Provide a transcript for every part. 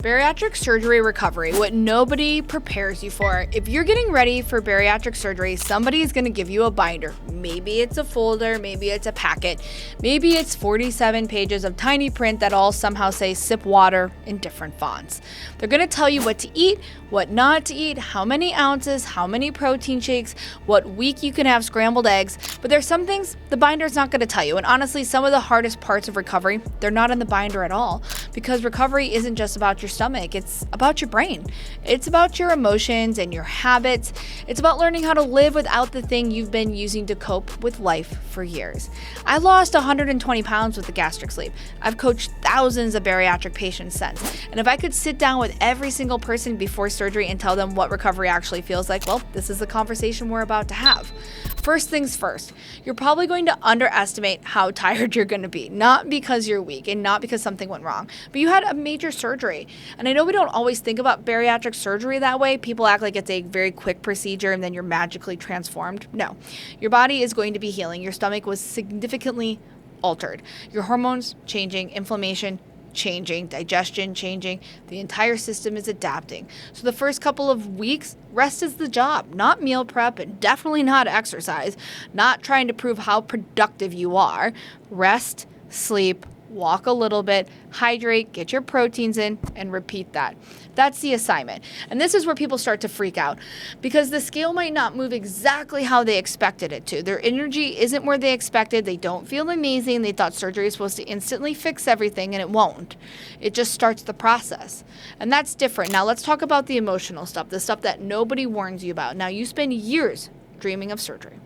Bariatric surgery recovery, what nobody prepares you for. If you're getting ready for bariatric surgery, somebody is going to give you a binder. Maybe it's a folder, maybe it's a packet, maybe it's 47 pages of tiny print that all somehow say sip water in different fonts. They're going to tell you what to eat, what not to eat, how many ounces, how many protein shakes, what week you can have scrambled eggs, but there's some things the binder's not going to tell you. And honestly, some of the hardest parts of recovery, they're not in the binder at all, because recovery isn't just about your stomach, it's about your brain. It's about your emotions and your habits. It's about learning how to live without the thing you've been using to cope with life for years. I lost 120 pounds with the gastric sleeve. I've coached thousands of bariatric patients since. And if I could sit down with every single person before surgery and tell them what recovery actually feels like, well, this is the conversation we're about to have. First things first, you're probably going to underestimate how tired you're going to be, not because you're weak and not because something went wrong, but you had a major surgery. And I know we don't always think about bariatric surgery that way. People act like it's a very quick procedure and then you're magically transformed. No, your body is going to be healing. Your stomach was significantly altered. Your hormones changing, inflammation changing, digestion changing, the entire system is adapting. So the first couple of weeks, rest is the job, not meal prep and definitely not exercise, not trying to prove how productive you are. Rest, sleep, walk a little bit, hydrate, get your proteins in, and repeat that. That's the assignment. And this is where people start to freak out because the scale might not move exactly how they expected it to. Their energy isn't where they expected. They don't feel amazing. They thought surgery is supposed to instantly fix everything, and it won't. It just starts the process. And that's different. Now let's talk about the emotional stuff, the stuff that nobody warns you about. Now you spend years dreaming of surgery.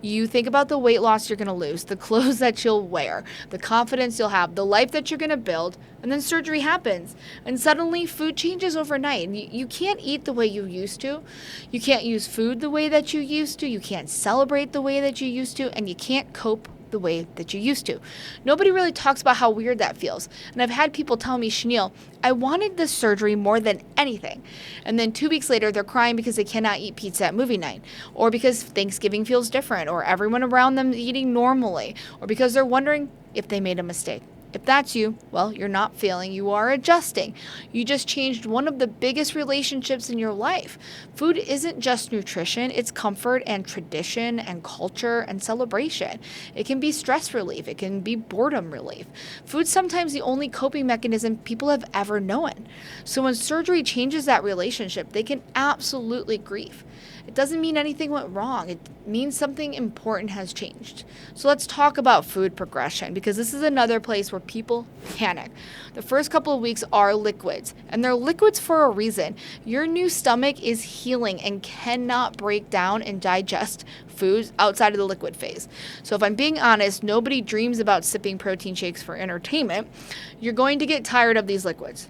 You think about the weight loss you're going to lose, the clothes that you'll wear, the confidence you'll have, the life that you're going to build, and then surgery happens. And suddenly food changes overnight. You can't eat the way you used to. You can't use food the way that you used to. You can't celebrate the way that you used to. And you can't cope the way that you used to. Nobody really talks about how weird that feels. And I've had people tell me, Shenelle, I wanted this surgery more than anything. And then 2 weeks later, they're crying because they cannot eat pizza at movie night, or because Thanksgiving feels different, or everyone around them is eating normally, or because they're wondering if they made a mistake. If that's you, well, you're not failing, you are adjusting. You just changed one of the biggest relationships in your life. Food isn't just nutrition, it's comfort and tradition and culture and celebration. It can be stress relief, it can be boredom relief. Food's sometimes the only coping mechanism people have ever known. So when surgery changes that relationship, they can absolutely grieve. It doesn't mean anything went wrong. It means something important has changed. So let's talk about food progression, because this is another place where people panic. The first couple of weeks are liquids, and they're liquids for a reason. Your new stomach is healing and cannot break down and digest foods outside of the liquid phase. So if I'm being honest, nobody dreams about sipping protein shakes for entertainment. You're going to get tired of these liquids.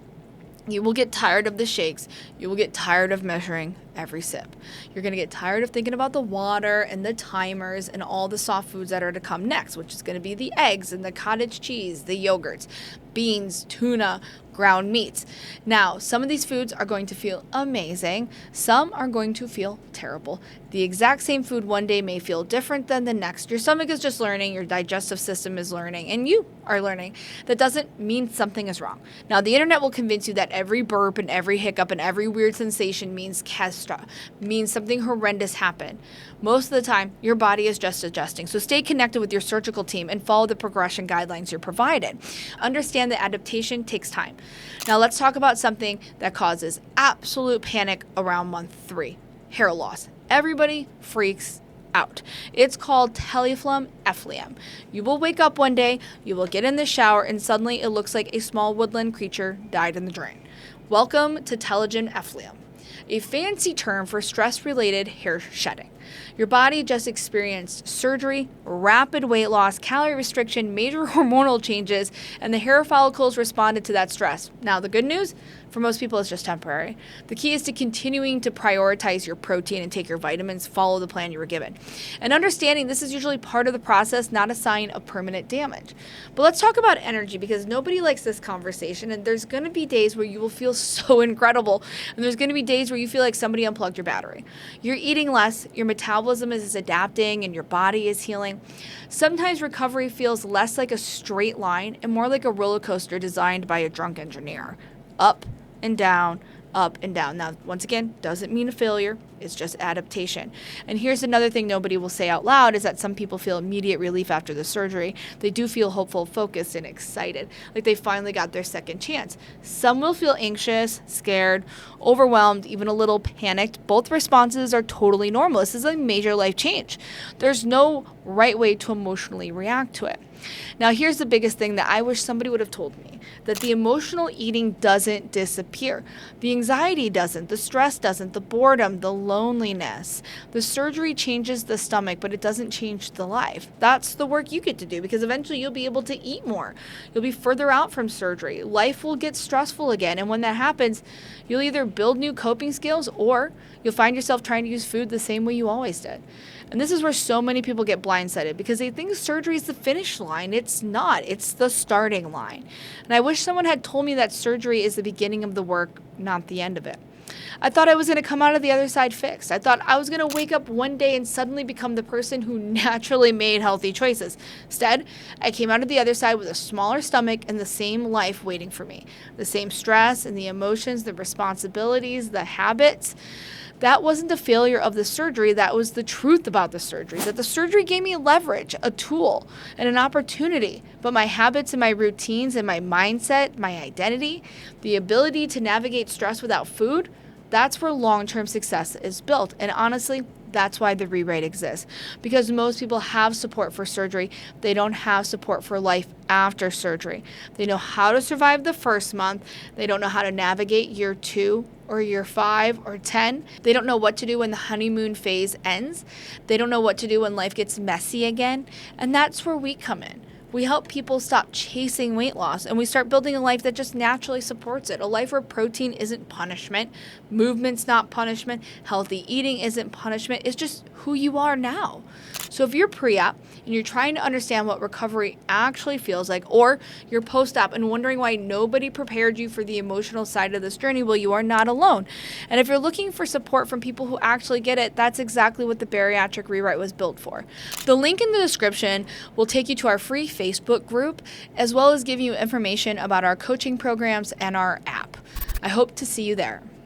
You will get tired of the shakes. You will get tired of measuring every sip. You're going to get tired of thinking about the water and the timers and all the soft foods that are to come next, which is going to be the eggs and the cottage cheese, the yogurts, beans, tuna, ground meats. Now, some of these foods are going to feel amazing. Some are going to feel terrible. The exact same food one day may feel different than the next. Your stomach is just learning, your digestive system is learning, and you are learning. That doesn't mean something is wrong. Now, the internet will convince you that every burp and every hiccup and every weird sensation means means something horrendous happened. Most of the time, your body is just adjusting. So stay connected with your surgical team and follow the progression guidelines you're provided. Understand that adaptation takes time. Now let's talk about something that causes absolute panic around month 3, hair loss. Everybody freaks out. It's called teleflum effluent. You will wake up one day, you will get in the shower, and suddenly it looks like a small woodland creature died in the drain. Welcome to teleflum effluent, a fancy term for stress-related hair shedding. Your body just experienced surgery, rapid weight loss, calorie restriction, major hormonal changes, and the hair follicles responded to that stress. Now, the good news, for most people, it's just temporary. The key is to continuing to prioritize your protein and take your vitamins, follow the plan you were given. And understanding this is usually part of the process, not a sign of permanent damage. But let's talk about energy, because nobody likes this conversation, and there's going to be days where you will feel so incredible, and there's going to be days where you feel like somebody unplugged your battery. You're eating less, your metabolism is adapting, and your body is healing. Sometimes recovery feels less like a straight line and more like a roller coaster designed by a drunk engineer. Up, and down, up and down. Now, once again, doesn't mean a failure. It's just adaptation. And here's another thing nobody will say out loud is that some people feel immediate relief after the surgery. They do feel hopeful, focused, and excited, like they finally got their second chance. Some will feel anxious, scared, overwhelmed, even a little panicked. Both responses are totally normal. This is a major life change. There's no right way to emotionally react to it. Now, here's the biggest thing that I wish somebody would have told me, that the emotional eating doesn't disappear. The anxiety doesn't, the stress doesn't, the boredom, the loneliness. The surgery changes the stomach, but it doesn't change the life. That's the work you get to do, because eventually you'll be able to eat more. You'll be further out from surgery. Life will get stressful again, and when that happens, you'll either build new coping skills or you'll find yourself trying to use food the same way you always did. And this is where so many people get blindsided, because they think surgery is the finish line. It's not. It's the starting line. And I wish someone had told me that surgery is the beginning of the work, not the end of it. I thought I was going to come out of the other side fixed. I thought I was going to wake up one day and suddenly become the person who naturally made healthy choices. Instead, I came out of the other side with a smaller stomach and the same life waiting for me. The same stress and the emotions, the responsibilities, the habits. That wasn't a failure of the surgery. That was the truth about the surgery, that the surgery gave me leverage, a tool, and an opportunity. But my habits and my routines and my mindset, my identity, the ability to navigate stress without food, that's where long-term success is built. And honestly, that's why the rewrite exists. Because most people have support for surgery. They don't have support for life after surgery. They know how to survive the first month. They don't know how to navigate year 2 or year 5 or 10. They don't know what to do when the honeymoon phase ends. They don't know what to do when life gets messy again. And that's where we come in. We help people stop chasing weight loss, and we start building a life that just naturally supports it. A life where protein isn't punishment, movement's not punishment, healthy eating isn't punishment. It's just who you are now. So if you're pre-op and you're trying to understand what recovery actually feels like, or you're post-op and wondering why nobody prepared you for the emotional side of this journey, well, you are not alone. And if you're looking for support from people who actually get it, that's exactly what the Bariatric Rewrite was built for. The link in the description will take you to our free Facebook group, as well as give you information about our coaching programs and our app. I hope to see you there.